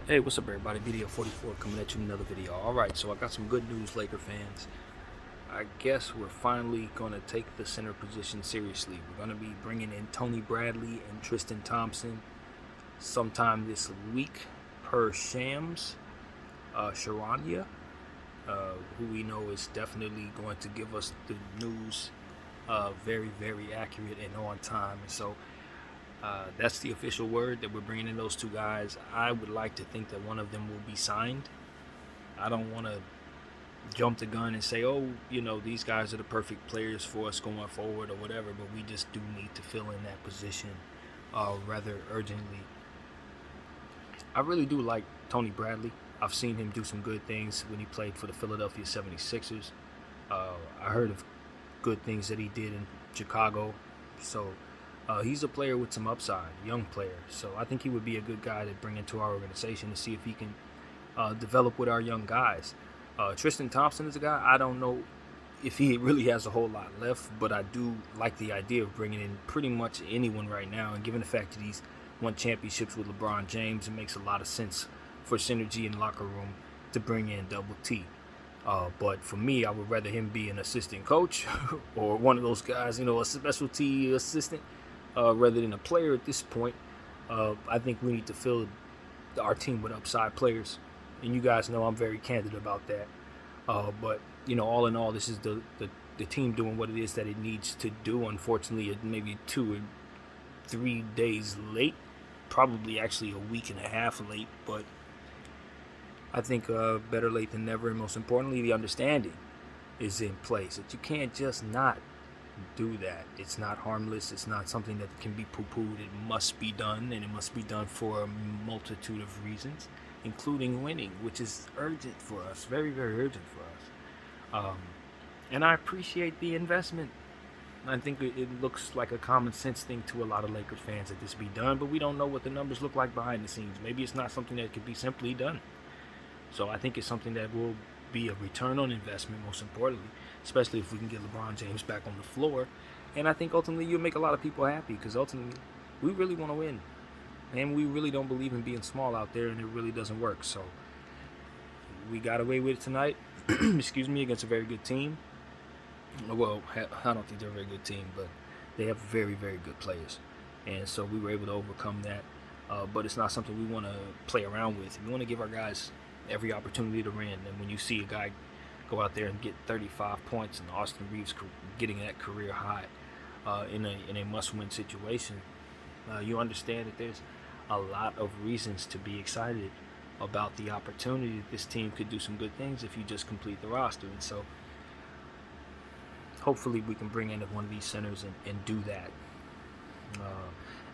Hey, what's up, everybody? Video 44 coming at you with another video. Alright, so I got some good news, Laker fans. I guess we're finally going to take the center position seriously. We're going to be bringing in Tony Bradley and Tristan Thompson sometime this week, per Shams Charania, who we know is definitely going to give us the news very, very accurate and on time. And so that's the official word that we're bringing in those two guys. I would like to think that one of them will be signed. I don't want to jump the gun and say, oh, these guys are the perfect players for us going forward or whatever, but we just do need to fill in that position rather urgently. I really do like Tony Bradley. I've seen him do some good things when he played for the Philadelphia 76ers. I heard of good things that he did in Chicago. So he's a player with some upside, young player. So I think he would be a good guy to bring into our organization to see if he can develop with our young guys. Tristan Thompson is a guy, I don't know if he really has a whole lot left, but I do like the idea of bringing in pretty much anyone right now. And given the fact that he's won championships with LeBron James, it makes a lot of sense for synergy in the locker room to bring in Double T. But for me, I would rather him be an assistant coach or one of those guys, a specialty assistant, rather than a player at this point. I think we need to fill our team with upside players, and you guys know I'm very candid about that. But all in all, this is the team doing what it is that it needs to do. Unfortunately, it may be 2 or 3 days late, probably actually a week and a half late, but I think better late than never. And most importantly, the understanding is in place that you can't just not do that. It's not harmless. It's not something that can be poo-pooed. It must be done, and it must be done for a multitude of reasons, including winning, which is urgent for us, very, very urgent for us. And I appreciate the investment. I think it looks like a common sense thing to a lot of Lakers fans that this be done, but we don't know what the numbers look like behind the scenes. Maybe it's not something that could be simply done. So I think it's something that will be a return on investment, most importantly, especially if we can get LeBron James back on the floor. And I think ultimately you'll make a lot of people happy because ultimately we really want to win. And we really don't believe in being small out there, and it really doesn't work. So we got away with it tonight, excuse me, against a very good team. Well, I don't think they're a very good team, but they have very, very good players. And so we were able to overcome that. But it's not something we want to play around with. We want to give our guys every opportunity to win. And when you see a guy go out there and get 35 points and Austin Reeves getting that career high in a must-win situation, you understand that there's a lot of reasons to be excited about the opportunity that this team could do some good things if you just complete the roster. And so hopefully we can bring in one of these centers and do that.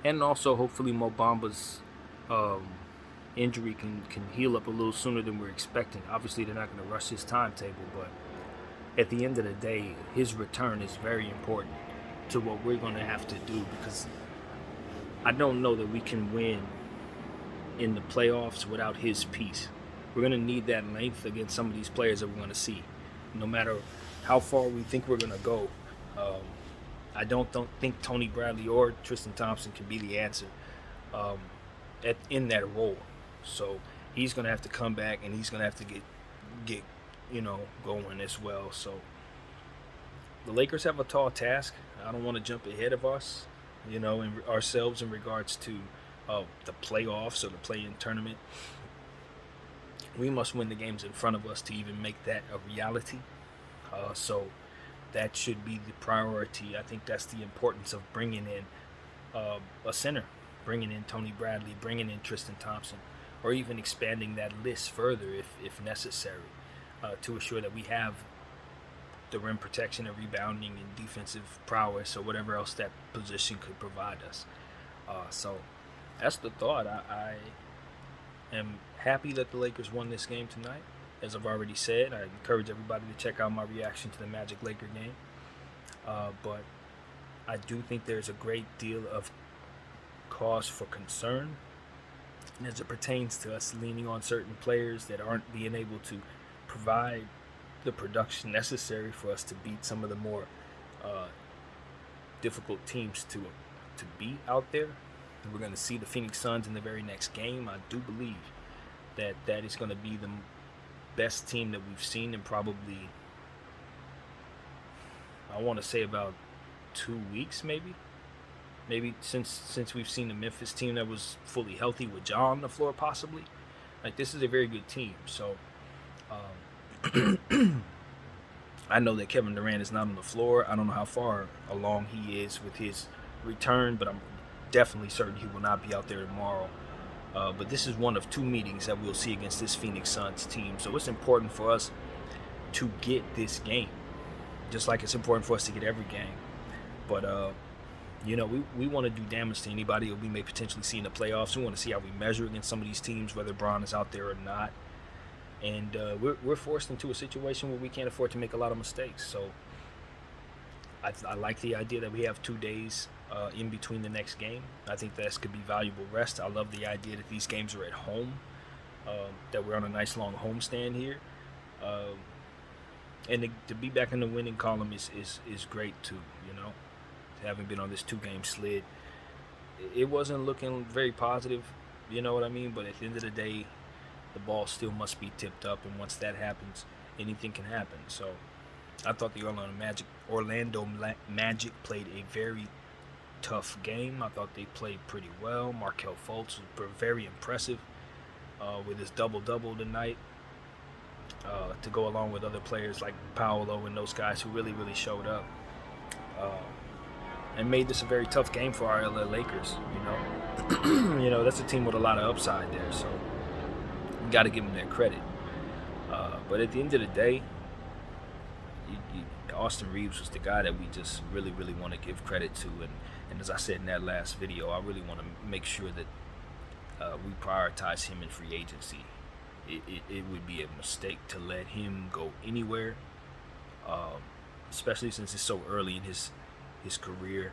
And also hopefully Mo Bamba's injury can heal up a little sooner than we're expecting. Obviously they're not going to rush his timetable, but at the end of the day, his return is very important to what we're going to have to do, because I don't know that we can win in the playoffs without his piece. We're going to need that length against some of these players that we're going to see, no matter how far we think we're going to go. I don't think Tony Bradley or Tristan Thompson can be the answer in that role. So he's going to have to come back, and he's going to have to get going as well. So the Lakers have a tall task. I don't want to jump ahead of us, ourselves in regards to the playoffs or the play-in tournament. We must win the games in front of us to even make that a reality. So that should be the priority. I think that's the importance of bringing in a center, bringing in Tony Bradley, bringing in Tristan Thompson, or even expanding that list further if necessary, to assure that we have the rim protection and rebounding and defensive prowess or whatever else that position could provide us. So that's the thought. I am happy that the Lakers won this game tonight. As I've already said, I encourage everybody to check out my reaction to the Magic Laker game. But I do think there's a great deal of cause for concern as it pertains to us leaning on certain players that aren't being able to provide the production necessary for us to beat some of the more difficult teams to beat out there. We're going to see the Phoenix Suns in the very next game, I do believe. that is going to be the best team that we've seen in probably, I want to say, about 2 weeks, maybe since we've seen the Memphis team that was fully healthy with Ja on the floor, possibly. Like, this is a very good team. So I know that Kevin Durant is not on the floor. I don't know how far along he is with his return, but I'm definitely certain he will not be out there tomorrow. But this is one of 2 meetings that we'll see against this Phoenix Suns team. So it's important for us to get this game, just like it's important for us to get every game. But, we want to do damage to anybody that we may potentially see in the playoffs. We want to see how we measure against some of these teams, whether Bron is out there or not. And we're forced into a situation where we can't afford to make a lot of mistakes. So I like the idea that we have 2 days in between the next game. I think that could be valuable rest. I love the idea that these games are at home, that we're on a nice long homestand here. And to be back in the winning column is great too, Having been on this 2-game slid. It wasn't looking very positive, you know what I mean? But at the end of the day, the ball still must be tipped up, and once that happens, anything can happen. So I thought the Orlando Magic played a very tough game. I thought they played pretty well. Markelle Fultz was very impressive with his double-double tonight, to go along with other players like Paolo and those guys who really, really showed up. And made this a very tough game for our LA Lakers, that's a team with a lot of upside there, so you got to give them their credit. But at the end of the day, Austin Reeves was the guy that we just really, really want to give credit to. And as I said in that last video, I really want to make sure that we prioritize him in free agency. It would be a mistake to let him go anywhere, especially since it's so early in his career.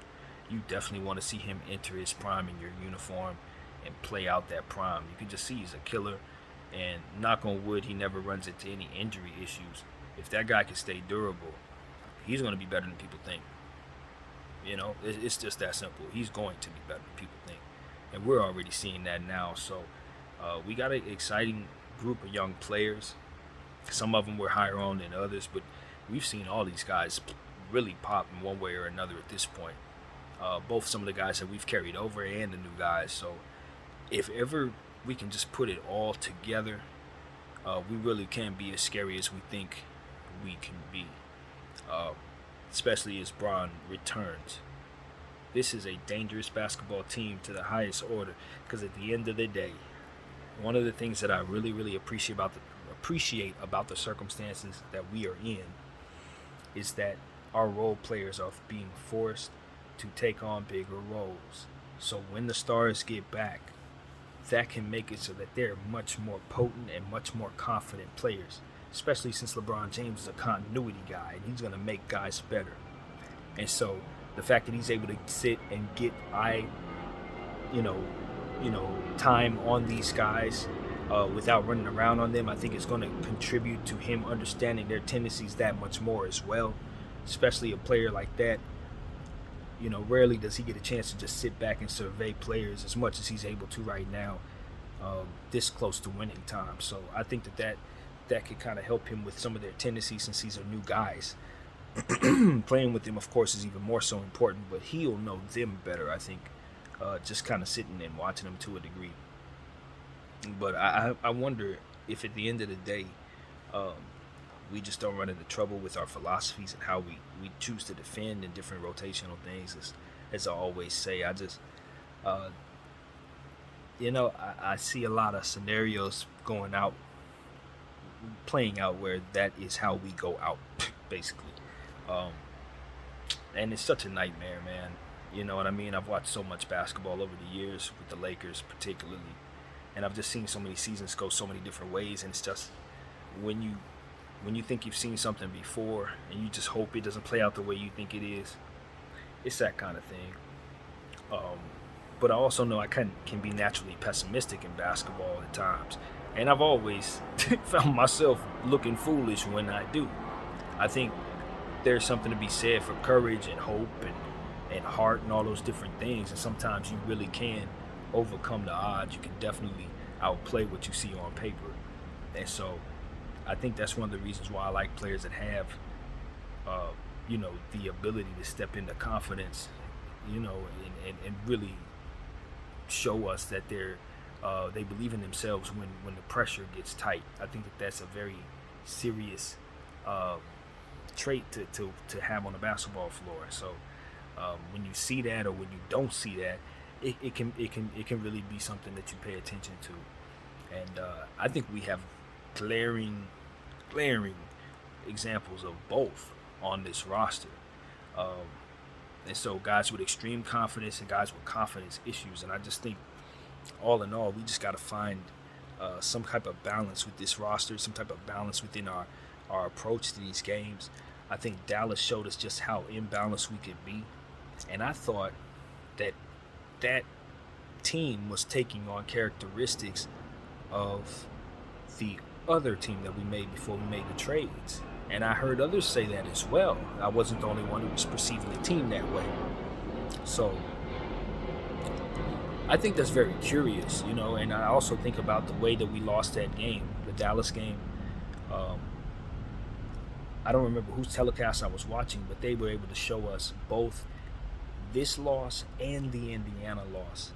You definitely want to see him enter his prime in your uniform and play out that prime. You can just see he's a killer, and knock on wood, he never runs into any injury issues. If that guy can stay durable, he's going to be better than people think. It's just that simple. He's going to be better than people think, and we're already seeing that now. So we got an exciting group of young players. Some of them were higher on than others, but we've seen all these guys really pop in one way or another at this point. Both some of the guys that we've carried over and the new guys. So if ever we can just put it all together, we really can be as scary as we think we can be, especially as Bron returns. This is a dangerous basketball team to the highest order, because at the end of the day, one of the things that I really, really appreciate about the circumstances that we are in is that our role players are being forced to take on bigger roles. So when the stars get back, that can make it so that they're much more potent and much more confident players, especially since LeBron James is a continuity guy and he's going to make guys better. And so the fact that he's able to sit and get time on these guys without running around on them, I think it's going to contribute to him understanding their tendencies that much more as well. Especially a player like that, rarely does he get a chance to just sit back and survey players as much as he's able to right now, this close to winning time. So I think that could kind of help him with some of their tendencies, since these are new guys. Playing with them, of course, is even more so important, but he'll know them better, I think, just kind of sitting and watching them to a degree. But I wonder if at the end of the day, we just don't run into trouble with our philosophies and how we choose to defend in different rotational things. As I always say, I just, I see a lot of scenarios playing out where that is how we go out, basically. And it's such a nightmare, man. You know what I mean? I've watched so much basketball over the years, with the Lakers particularly, and I've just seen so many seasons go so many different ways, and it's just, when you think you've seen something before and you just hope it doesn't play out the way you think it is, it's that kind of thing. But I also know I can be naturally pessimistic in basketball at times, and I've always found myself looking foolish when I do. I think there's something to be said for courage and hope and heart and all those different things, and sometimes you really can overcome the odds. You can definitely outplay what you see on paper. And so I think that's one of the reasons why I like players that have, uh, the ability to step into confidence, and really show us that they believe in themselves when the pressure gets tight. I think that that's a very serious uh, trait to have on the basketball floor. So when you see that or when you don't see that, it can really be something that you pay attention to. And I think we have glaring glaring examples of both on this roster. Um, and so guys with extreme confidence and guys with confidence issues. And I just think all in all, we just got to find some type of balance with this roster, some type of balance within our approach to these games. I think Dallas showed us just how imbalanced we could be. And I thought that that team was taking on characteristics of the other team that we made before we made the trades. And I heard others say that as well. I wasn't the only one who was perceiving the team that way. So I think that's very curious, and I also think about the way that we lost that game, the Dallas game. Um, I don't remember whose telecast I was watching, but they were able to show us both this loss and the Indiana loss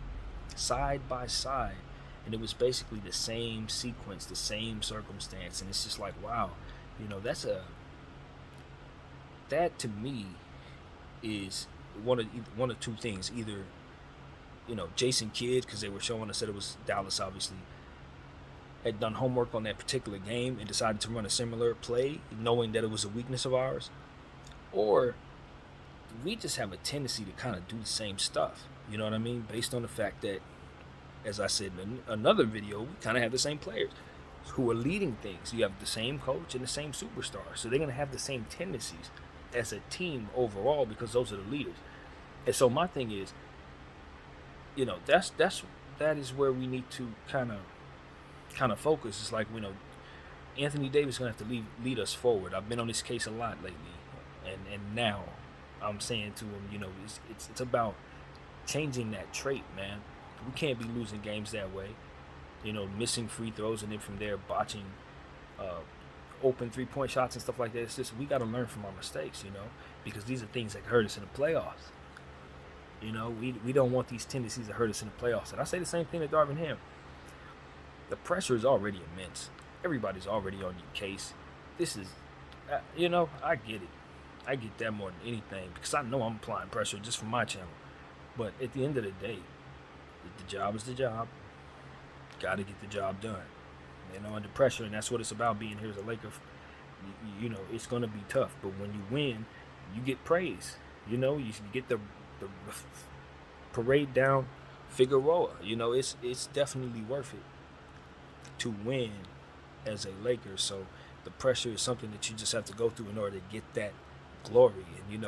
side by side. And it was basically the same sequence, the same circumstance. And it's just like, wow, that to me is one of two things. Either, Jason Kidd, because they were showing us that it was Dallas, obviously, had done homework on that particular game and decided to run a similar play, knowing that it was a weakness of ours. Or we just have a tendency to kind of do the same stuff, you know what I mean? Based on the fact that, as I said in another video, we kind of have the same players who are leading things. You have the same coach and the same superstar. So they're going to have the same tendencies as a team overall because those are the leaders. And so my thing is, that is where we need to kind of focus. It's like, Anthony Davis is going to have to lead us forward. I've been on this case a lot lately. And now I'm saying to him, it's about changing that trait, man. We can't be losing games that way, missing free throws and then from there botching open 3-point shots and stuff like that. It's just we got to learn from our mistakes, because these are things that hurt us in the playoffs. We don't want these tendencies to hurt us in the playoffs. And I say the same thing to Darvin Ham. The pressure is already immense. Everybody's already on your case. This is, I get it. I get that more than anything because I know I'm applying pressure just for my channel. But at the end of the day, the job is the job. Got to get the job done. Under pressure, and that's what it's about being here as a Laker. It's going to be tough. But when you win, you get praise. You get the parade down Figueroa. It's definitely worth it to win as a Laker. So the pressure is something that you just have to go through in order to get that glory. And,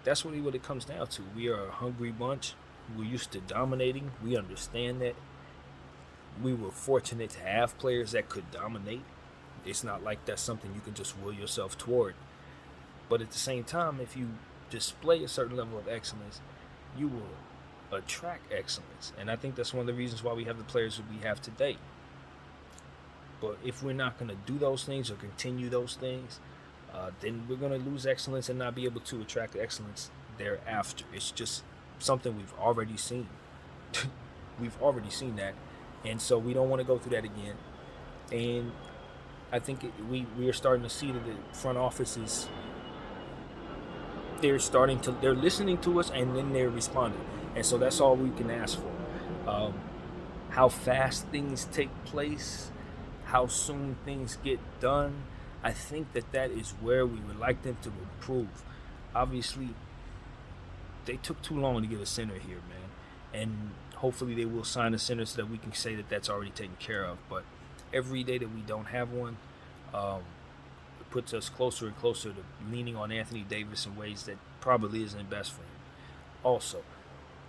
that's really what it comes down to. We are a hungry bunch. We're used to dominating. We understand that. We were fortunate to have players that could dominate. It's not like that's something you can just will yourself toward. But at the same time, if you display a certain level of excellence, you will attract excellence. And I think that's one of the reasons why we have the players that we have today. But if we're not going to do those things or continue those things, then we're going to lose excellence and not be able to attract excellence thereafter. It's just something we've already seen. We've already seen that. And so we don't want to go through that again. And I think we are starting to see that the front office is, they're listening to us and then they're responding. And so that's all we can ask for. How fast things take place, how soon things get done, I think that is where we would like them to improve. Obviously, they took too long to get a center here, man. And hopefully they will sign a center so that we can say that that's already taken care of. But every day that we don't have one, it puts us closer and closer to leaning on Anthony Davis in ways that probably isn't best for him. Also,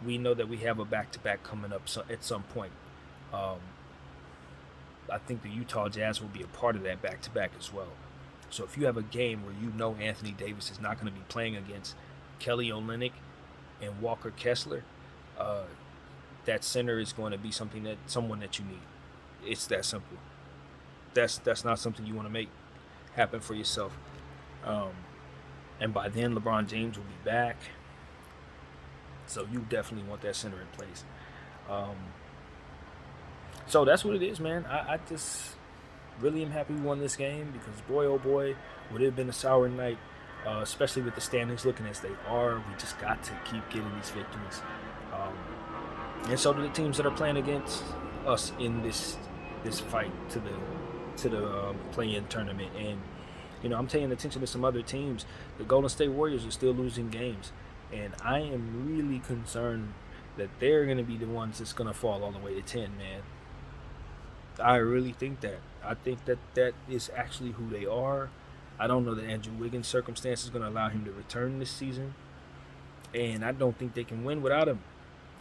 we know that we have a back-to-back coming up at some point. I think the Utah Jazz will be a part of that back-to-back as well. So if you have a game where Anthony Davis is not going to be playing against Kelly Olynyk and Walker Kessler, that center is going to be someone that you need. It's that simple. That's not something you want to make happen for yourself. Um, and by then, LeBron James will be back. So you definitely want that center in place. Um, so that's what it is, man. I just really am happy we won this game because, boy, oh boy, would it have been a sour night, especially with the standings looking as they are. We just got to keep getting these victories. And so do the teams that are playing against us in this fight to the play-in tournament. And I'm paying attention to some other teams. The Golden State Warriors are still losing games, and I am really concerned that they're going to be the ones that's going to fall all the way to 10, man. I really think that. I think that is actually who they are. I don't know that Andrew Wiggins' circumstances is going to allow him to return this season, and I don't think they can win without him.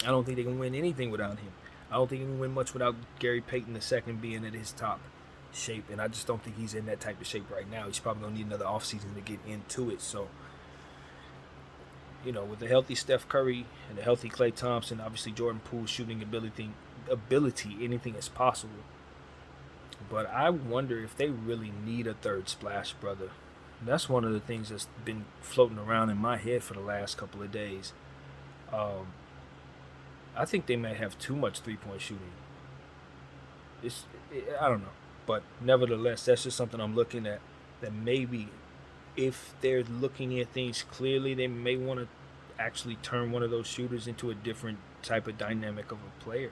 I don't think they can win anything without him. I don't think they can win much without Gary Payton II being at his top shape, and I just don't think he's in that type of shape right now. He's probably going to need another offseason to get into it. So, with the healthy Steph Curry and the healthy Klay Thompson, obviously Jordan Poole's shooting ability, anything is possible. But I wonder if they really need a third splash brother. That's one of the things that's been floating around in my head for the last couple of days. I think they may have too much three-point shooting. I don't know. But nevertheless, that's just something I'm looking at. That maybe if they're looking at things clearly, they may want to actually turn one of those shooters into a different type of dynamic of a player.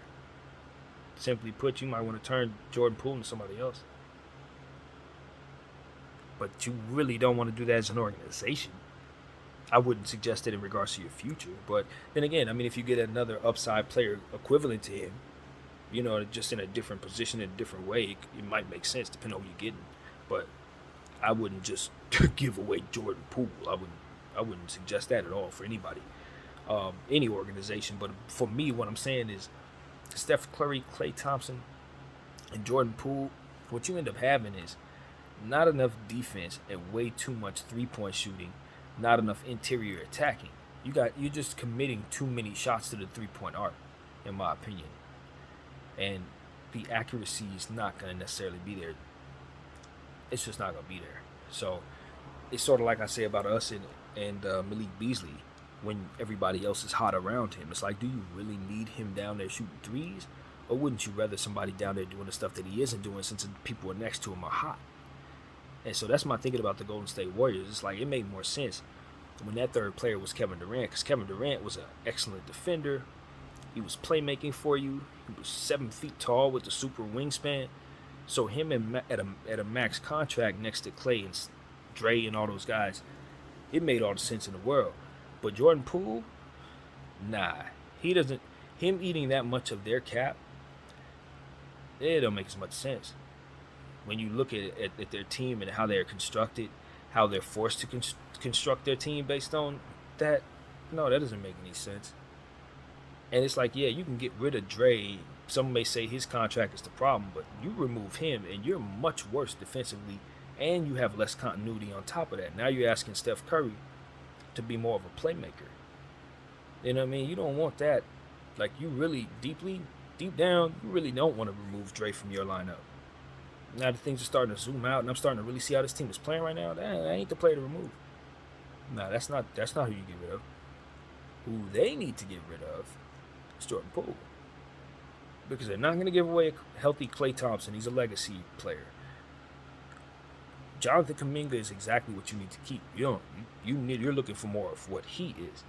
Simply put, you might want to turn Jordan Poole into somebody else. But you really don't want to do that as an organization. I wouldn't suggest it in regards to your future. But then again, if you get another upside player equivalent to him, just in a different position, in a different way, it might make sense depending on who you're getting. But I wouldn't just give away Jordan Poole. I wouldn't suggest that at all for anybody, any organization. But for me, what I'm saying is Steph Curry, Klay Thompson, and Jordan Poole, what you end up having is not enough defense and way too much three-point shooting, not enough interior attacking. You're just committing too many shots to the three-point arc, in my opinion. And the accuracy is not going to necessarily be there. It's just not going to be there. So it's sort of like I say about us and Malik Beasley when everybody else is hot around him. It's like, do you really need him down there shooting threes? Or wouldn't you rather somebody down there doing the stuff that he isn't doing since the people next to him are hot? And so that's my thinking about the Golden State Warriors. It's like it made more sense when that third player was Kevin Durant, because Kevin Durant was an excellent defender. He was playmaking for you. He was 7 feet tall with the super wingspan. So him at a max contract next to Klay and Dre and all those guys, it made all the sense in the world. But Jordan Poole, nah, he doesn't. Him eating that much of their cap, it don't make as much sense. When you look at their team and how they're constructed, how they're forced to construct their team based on that, no, that doesn't make any sense. And it's like, yeah, you can get rid of Dre. Some may say his contract is the problem, but you remove him and you're much worse defensively, and you have less continuity on top of that. Now you're asking Steph Curry to be more of a playmaker. You know what I mean? You don't want that. Like, you really, deep down, you really don't want to remove Dre from your lineup. Now the things are starting to zoom out, and I'm starting to really see how this team is playing right now. That ain't the player to remove. Nah, that's not who you get rid of. Who they need to get rid of is Jordan Poole. Because they're not going to give away a healthy Klay Thompson. He's a legacy player. Jonathan Kuminga is exactly what you need to keep. You're looking for more of what he is.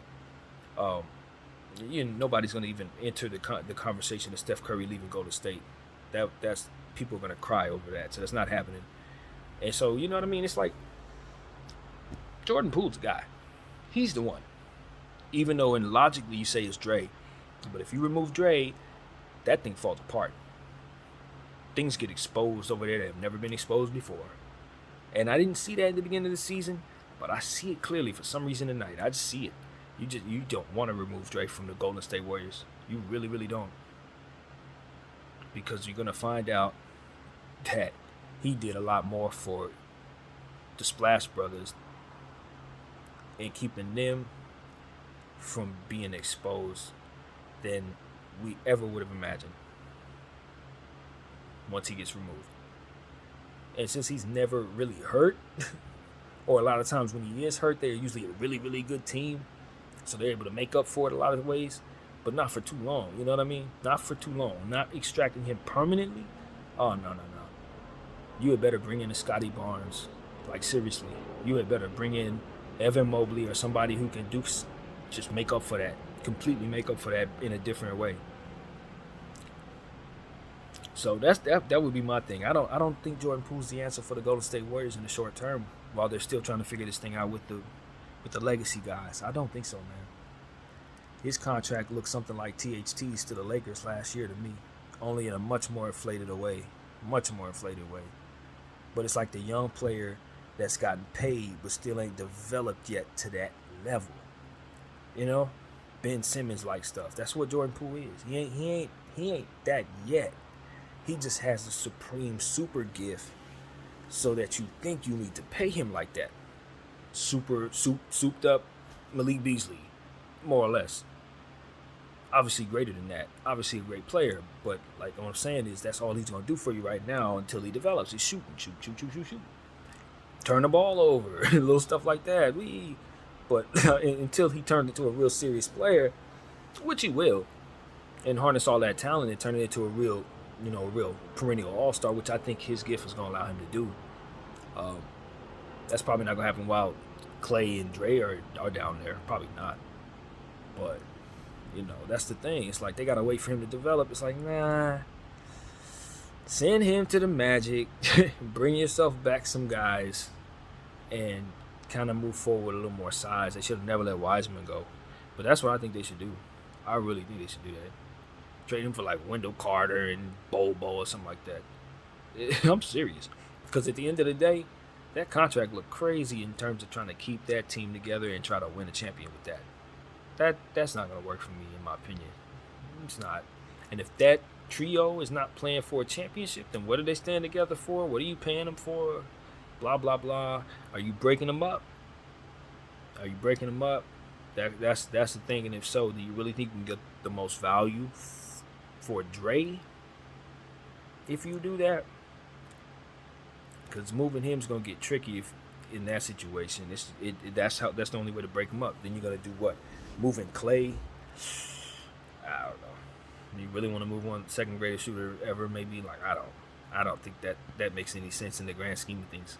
Nobody's going to even enter the conversation of Steph Curry leaving Golden State. That's people are going to cry over that. So that's not happening. And so, you know what I mean? It's like Jordan Poole's the guy. He's the one. Even though logically you say it's Dre. But if you remove Dre, that thing falls apart. Things get exposed over there that have never been exposed before. And I didn't see that at the beginning of the season, but I see it clearly for some reason tonight. I just see it. You don't want to remove Dre from the Golden State Warriors. You really, really don't. Because you're going to find out that he did a lot more for the Splash Brothers and keeping them from being exposed than we ever would have imagined. once he gets removed. And since he's never really hurt, or a lot of times when he is hurt, they're usually a really, really good team. So they're able to make up for it a lot of ways, but not for too long. You know what I mean? Not for too long. Not extracting him permanently. Oh, no. You had better bring in a Scotty Barnes. Like, seriously. You had better bring in Evan Mobley or somebody who can just make up for that. Completely make up for that in a different way. So that would be my thing. I don't think Jordan Poole's the answer for the Golden State Warriors in the short term, while they're still trying to figure this thing out with the legacy guys. I don't think so, man. His contract looks something like THT's to the Lakers last year to me, only in a much more inflated way. But it's like the young player that's gotten paid but still ain't developed yet to that level. You know, Ben Simmons like stuff. That's what Jordan Poole is. He ain't that yet. He just has the supreme super gift, so that you think you need to pay him like that. Souped up Malik Beasley, more or less. Obviously greater than that. Obviously a great player, but like what I'm saying is that's all he's gonna do for you right now until he develops. He's shoot. Turn the ball over, little stuff like that. But until he turned into a real serious player, which he will, and harness all that talent and turn it into a real perennial all-star, which I think his gift is gonna allow him to do. That's probably not gonna happen while Clay and Dre are down there. Probably not. But that's the thing. It's like they gotta wait for him to develop. It's like, nah. Send him to the Magic, bring yourself back some guys, and kind of move forward with a little more size. They should have never let Wiseman go. But that's what I think they should do. I really think they should do that. Trade him for like Wendell Carter and Bobo or something like that. I'm serious. Because at the end of the day, that contract looked crazy in terms of trying to keep that team together and try to win a champion with that. That's not going to work for me, in my opinion. It's not. And if that trio is not playing for a championship, then what do they stand together for? What are you paying them for? Blah, blah, blah. Are you breaking them up? That's the thing. And if so, do you really think you can get the most value for Dre if you do that? Because moving him is going to get tricky if in that situation. That's the only way to break him up. Then you're going to do what? Moving Clay? I don't know. You really want to move one second greatest shooter ever? Maybe. Like, I don't think that makes any sense in the grand scheme of things.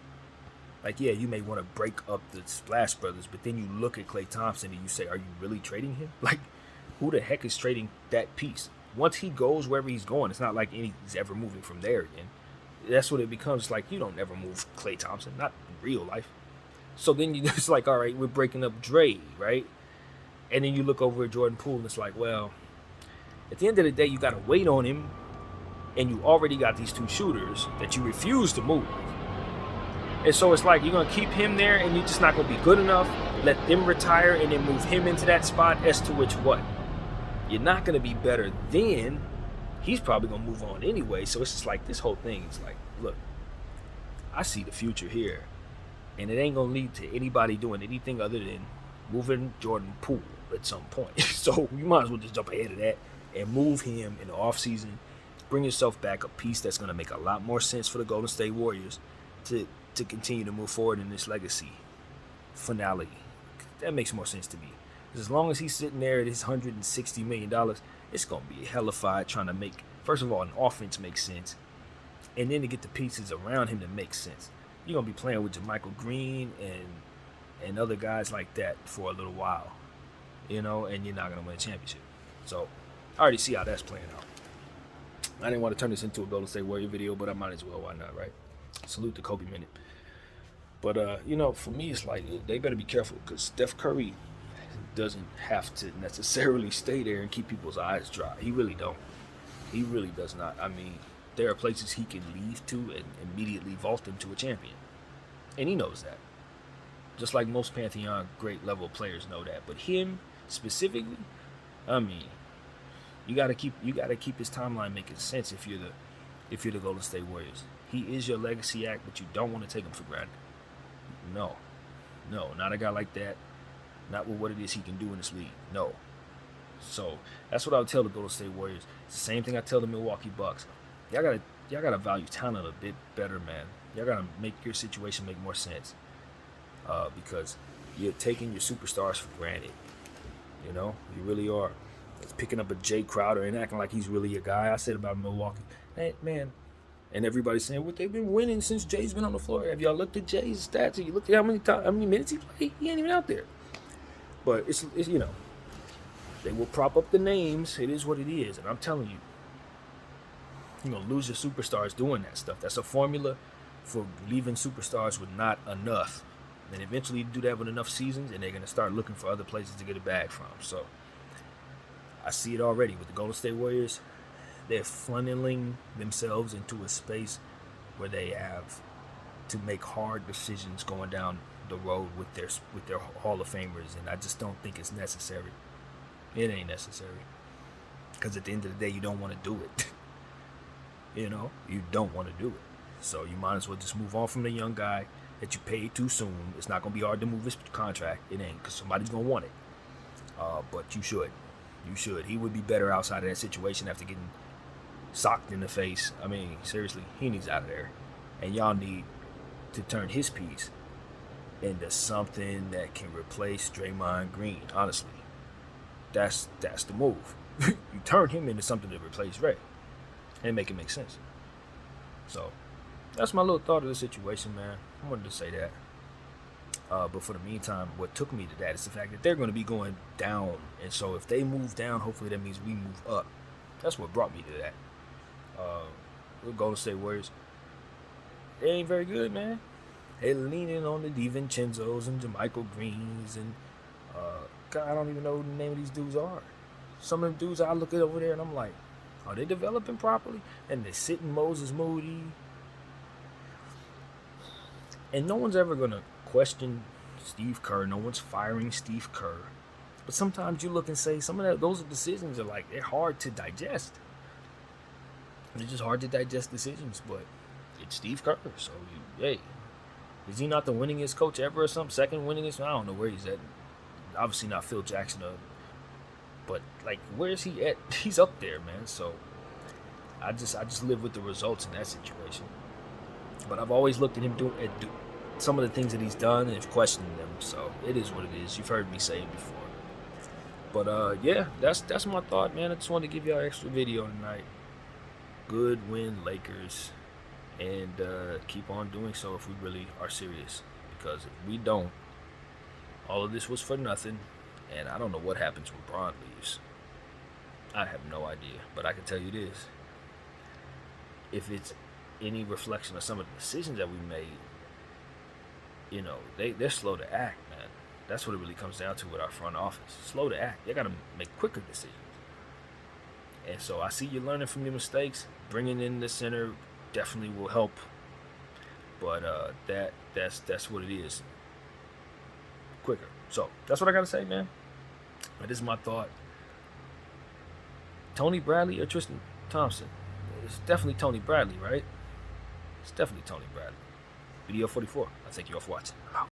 Like, yeah, you may want to break up the Splash Brothers, but then you look at Klay Thompson and you say, are you really trading him? Like, who the heck is trading that piece? Once he goes wherever he's going, it's not like he's ever moving from there again. That's what it becomes. Like, you don't ever move Klay Thompson, not in real life. So then you just like, all right, we're breaking up Dre, right? And then you look over at Jordan Poole and it's like, well, at the end of the day, you got to wait on him, and you already got these two shooters that you refuse to move. And so it's like you're going to keep him there and you're just not going to be good enough. Let them retire and then move him into that spot, as to which what? You're not going to be better then. He's probably going to move on anyway. So it's just like this whole thing is like, look, I see the future here. And it ain't going to lead to anybody doing anything other than moving Jordan Poole at some point. So you might as well just jump ahead of that and move him in the offseason. Bring yourself back a piece that's going to make a lot more sense for the Golden State Warriors to continue to move forward in this legacy finality. That makes more sense to me. As long as he's sitting there at his $160 million, it's going to be a hellified trying to make, first of all, an offense make sense, and then to get the pieces around him to make sense. You're going to be playing with JaMychal Green and other guys like that for a little while, and you're not going to win a championship. So I already see how that's playing out. I didn't want to turn this into a Golden State Warrior video, but I might as well. Why not, right? Salute the Kobe minute. But, for me, it's like they better be careful, because Steph Curry doesn't have to necessarily stay there and keep people's eyes dry. He really don't. He really does not. I mean, there are places he can leave to and immediately vault into a champion. And he knows that. Just like most Pantheon great level players know that. But him specifically, I mean, you gotta keep his timeline making sense if you're the Golden State Warriors. He is your legacy act, but you don't want to take him for granted. No, not a guy like that. Not with what it is he can do in this league. No. So that's what I would tell the Golden State Warriors. It's the same thing I tell the Milwaukee Bucks. Y'all gotta y'all gotta value talent a bit better, man. Y'all gotta make your situation make more sense. Because you're taking your superstars for granted. You know, you really are. It's picking up a Jay Crowder and acting like he's really a guy. I said about Milwaukee, hey man, and everybody's saying, "What, they've been winning since Jay's been on the floor." Have y'all looked at Jay's stats? Have you looked at how many minutes he played? He ain't even out there. But it's you know, they will prop up the names. It is what it is, and I'm telling you, lose your superstars doing that stuff. That's a formula for leaving superstars with not enough. And eventually you do that with enough seasons, and they're going to start looking for other places to get it back from. So I see it already with the Golden State Warriors. They're funneling themselves into a space where they have to make hard decisions going down the road with their Hall of Famers, and I just don't think it's necessary. It ain't necessary, because at the end of the day, you don't want to do it. You don't want to do it. So you might as well just move on from the young guy that you paid too soon. It's not going to be hard to move his contract. It ain't, because somebody's going to want it. But you should. You should. He would be better outside of that situation after getting socked in the face. I mean, seriously, he needs out of there. And y'all need to turn his piece into something that can replace Draymond Green, honestly. That's the move. You turn him into something to replace Ray and make it make sense. So that's my little thought of the situation, man. I wanted to say that. But for the meantime, what took me to that is the fact that they're going to be going down. And so if they move down, hopefully that means we move up. That's what brought me to that. The Golden State Warriors, they ain't very good, man. They're leaning on the DiVincenzo's and JaMychal Greens and God, I don't even know who the name of these dudes are. Some of them dudes, I look at over there and I'm like, are they developing properly? And they're sitting Moses Moody. And no one's ever going to question Steve Kerr. No one's firing Steve Kerr. But sometimes you look and say those decisions are like, they're hard to digest. They're just hard to digest decisions, but it's Steve Kerr. So, hey, is he not the winningest coach ever or something? Second winningest? I don't know where he's at. Obviously not Phil Jackson. But, like, where is he at? He's up there, man. So, I just live with the results in that situation. But I've always looked at him do some of the things that he's done and have questioned them. So, it is what it is. You've heard me say it before. But, yeah, that's my thought, man. I just wanted to give y'all an extra video tonight. Good win, Lakers. And keep on doing so if we really are serious. Because if we don't, all of this was for nothing. And I don't know what happens when Bron leaves. I have no idea. But I can tell you this. If it's any reflection of some of the decisions that we made, they're slow to act, man. That's what it really comes down to with our front office. Slow to act. They got to make quicker decisions. And so I see you learning from your mistakes. Bringing in the center definitely will help. But that's what it is. Quicker. So that's what I got to say, man. But this is my thought. Tony Bradley or Tristan Thompson? It's definitely Tony Bradley, right? It's definitely Tony Bradley. Video 44. I thank you all for watching. I'm out.